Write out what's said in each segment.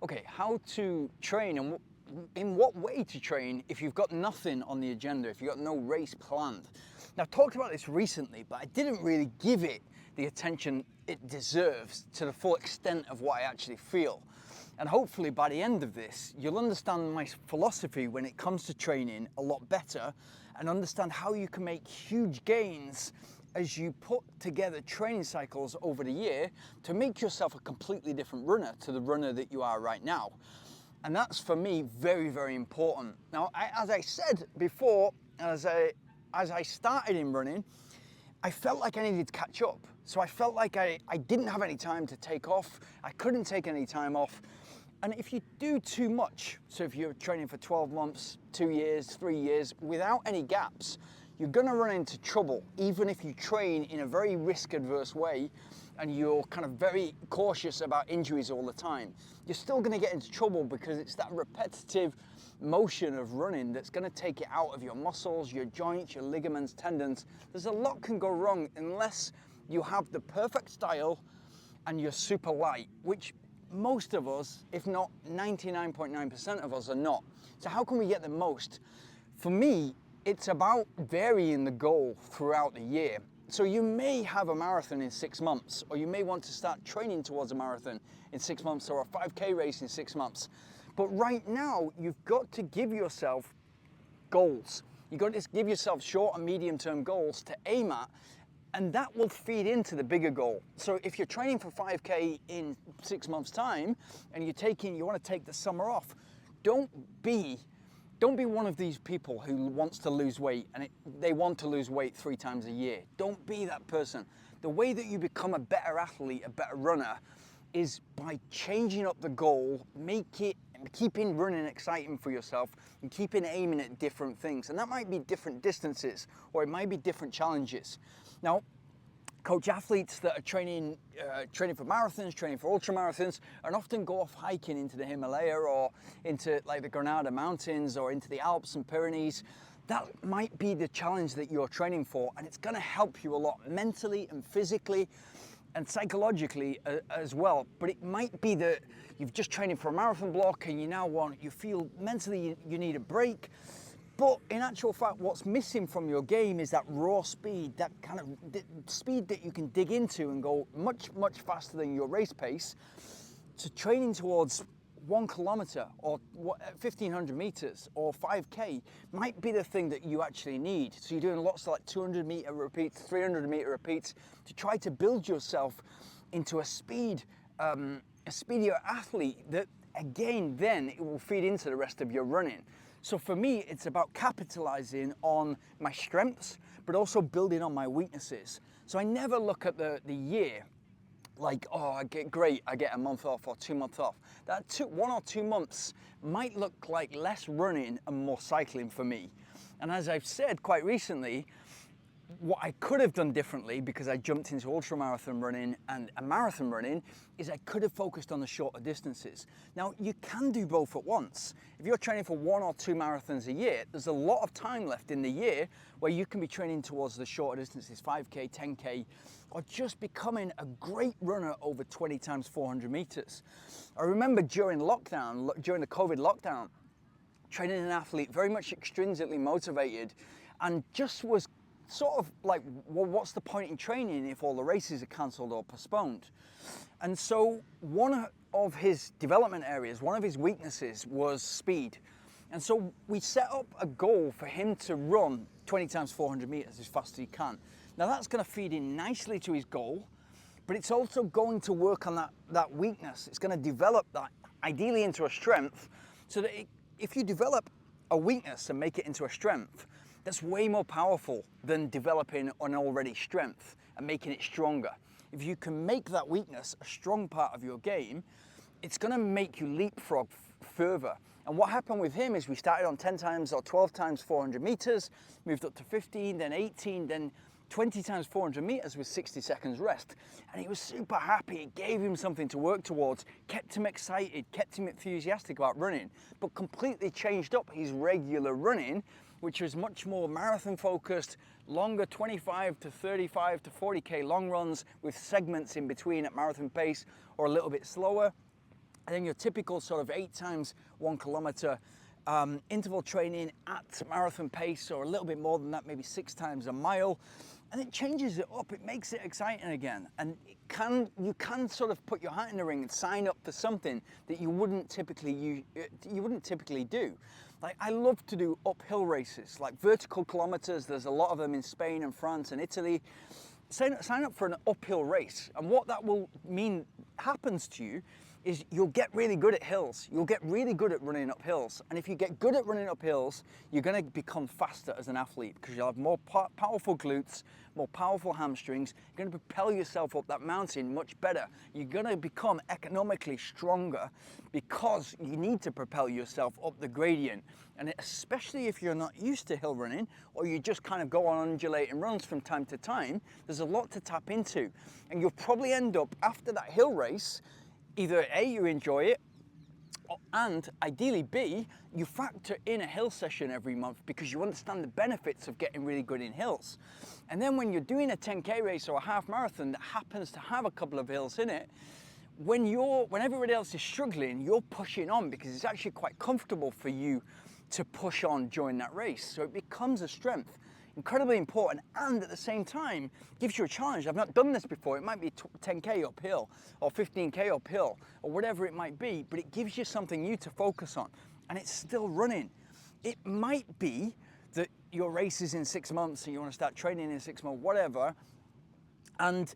okay, how to train and in what way to train if you've got nothing on the agenda, if you've got no race planned. Now, I've talked about this recently, but I didn't really give it the attention it deserves to the full extent of what I actually feel. And hopefully by the end of this, you'll understand my philosophy when it comes to training a lot better and understand how you can make huge gains as you put together training cycles over the year to make yourself a completely different runner to the runner that you are right now. And that's for me very, very important. Now, as I said before, as I started in running, I felt like I needed to catch up. So I felt like I didn't have any time to take off. I couldn't take any time off. And if you do too much, so if you're training for 12 months, 2 years, 3 years, without any gaps, you're gonna run into trouble, even if you train in a very risk-adverse way and you're kind of very cautious about injuries all the time. You're still gonna get into trouble because it's that repetitive motion of running that's gonna take it out of your muscles, your joints, your ligaments, tendons. There's a lot can go wrong unless you have the perfect style and you're super light, which most of us, if not 99.9% of us, are not. So how can we get the most? For me, it's about varying the goal throughout the year. So you may have a marathon in 6 months, or you may want to start training towards a marathon in 6 months, or a 5K race in 6 months. But right now, you've got to give yourself goals. You've got to give yourself short and medium term goals to aim at, and that will feed into the bigger goal. So if you're training for 5K in 6 months' time, and you want to take the summer off, don't be one of these people who wants to lose weight and they want to lose weight 3 times a year. Don't be that person. The way that you become a better athlete, a better runner, is by changing up the goal, keeping running exciting for yourself and keeping aiming at different things. And that might be different distances, or it might be different challenges. Now, coach athletes that are training for marathons, training for ultra marathons, and often go off hiking into the Himalaya or into like the Granada Mountains or into the Alps and Pyrenees. That might be the challenge that you're training for, and it's going to help you a lot mentally and physically and psychologically as well. But it might be that you've just training for a marathon block and you feel mentally you need a break. But in actual fact, what's missing from your game is that raw speed, that kind of speed that you can dig into and go much, much faster than your race pace. So training towards 1 kilometer or 1,500 meters or 5K might be the thing that you actually need. So you're doing lots of like 200 meter repeats, 300 meter repeats to try to build yourself into a speedier athlete that, again, then it will feed into the rest of your running. So for me, it's about capitalizing on my strengths, but also building on my weaknesses. So I never look at the year like, oh, I get a month off or 2 months off. That 1 or 2 months might look like less running and more cycling for me. And as I've said quite recently, what I could have done differently, because I jumped into ultramarathon running and a marathon running, is I could have focused on the shorter distances. Now, you can do both at once. If you're training for 1 or 2 marathons a year, there's a lot of time left in the year where you can be training towards the shorter distances, 5K, 10K, or just becoming a great runner over 20 times 400 meters. I remember during the COVID lockdown, training an athlete very much extrinsically motivated and just was sort of like, well, what's the point in training if all the races are cancelled or postponed? And so one of his development areas, one of his weaknesses was speed. And so we set up a goal for him to run 20 times 400 meters as fast as he can. Now that's going to feed in nicely to his goal, but it's also going to work on that weakness. It's going to develop that ideally into a strength, so that if you develop a weakness and make it into a strength, that's way more powerful than developing an already strength and making it stronger. If you can make that weakness a strong part of your game, it's going to make you leapfrog further. And what happened with him is we started on 10 times or 12 times 400 meters, moved up to 15, then 18, then 20 times 400 meters with 60 seconds rest. And he was super happy. It gave him something to work towards, kept him excited, kept him enthusiastic about running, but completely changed up his regular running, which was much more marathon focused, longer 25 to 35 to 40K long runs with segments in between at marathon pace or a little bit slower. And then your typical sort of 8 times 1 kilometer interval training at marathon pace, or a little bit more than that, maybe 6 times a mile. And it changes it up, it makes it exciting again. And you can sort of put your hat in the ring and sign up for something that you wouldn't typically do. Like, I love to do uphill races, like vertical kilometers. There's a lot of them in Spain and France and Italy. Sign up for an uphill race, and what that will mean happens to you is you'll get really good at hills. You'll get really good at running up hills. And if you get good at running up hills, you're gonna become faster as an athlete, because you'll have more powerful glutes, more powerful hamstrings. You're gonna propel yourself up that mountain much better. You're gonna become economically stronger because you need to propel yourself up the gradient. And especially if you're not used to hill running, or you just kind of go on undulating runs from time to time, there's a lot to tap into. And you'll probably end up after that hill race, either A, you enjoy it, and ideally B, you factor in a hill session every month because you understand the benefits of getting really good in hills. And then when you're doing a 10K race or a half marathon that happens to have a couple of hills in it, when everybody else is struggling, you're pushing on because it's actually quite comfortable for you to push on during that race. So it becomes a strength. Incredibly important, and at the same time gives you a challenge. I've not done this before. It might be 10K uphill or 15K uphill or whatever it might be, but it gives you something new to focus on, and it's still running. It might be that your race is in 6 months and you want to start training in 6 months, whatever, and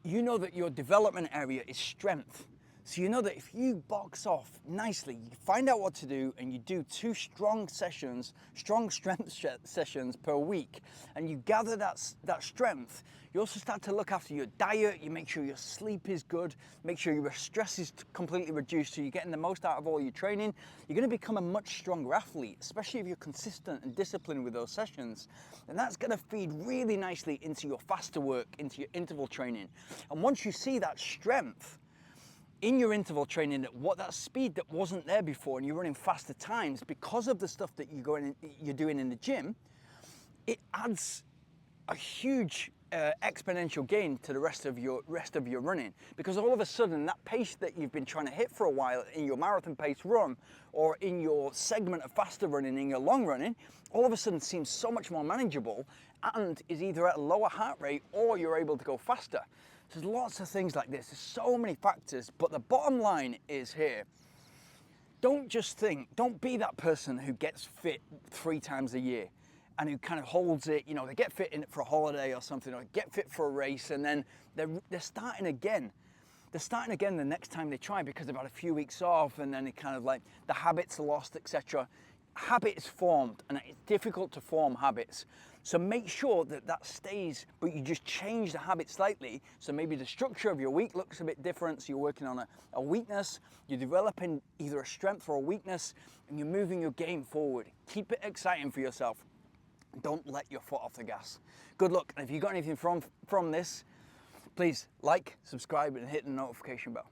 you know that your development area is strength. So you know that if you box off nicely, you find out what to do, and you do 2 strong strength sessions per week, and you gather that strength, you also start to look after your diet. You make sure your sleep is good, make sure your stress is completely reduced, so you're getting the most out of all your training. You're gonna become a much stronger athlete, especially if you're consistent and disciplined with those sessions. And that's gonna feed really nicely into your faster work, into your interval training. And once you see that strength in your interval training, that speed that wasn't there before, and you're running faster times because of the stuff that you're doing in the gym, it adds a huge exponential gain to the rest of your running, because all of a sudden that pace that you've been trying to hit for a while in your marathon pace run, or in your segment of faster running in your long running, all of a sudden seems so much more manageable and is either at a lower heart rate or you're able to go faster. There's lots of things like this. There's so many factors, but the bottom line is here. Don't be that person who gets fit 3 times a year and who kind of holds it, they get fit in it for a holiday or something, or get fit for a race, and then they're starting again. They're starting again the next time they try because they've had a few weeks off, and then it kind of like the habits are lost, etc. Habit is formed, and it's difficult to form habits. So make sure that stays, but you just change the habit slightly. So maybe the structure of your week looks a bit different. So you're working on a weakness, you're developing either a strength or a weakness, and you're moving your game forward. Keep it exciting for yourself. Don't let your foot off the gas. Good luck. And if you got anything from this, please like, subscribe, and hit the notification bell.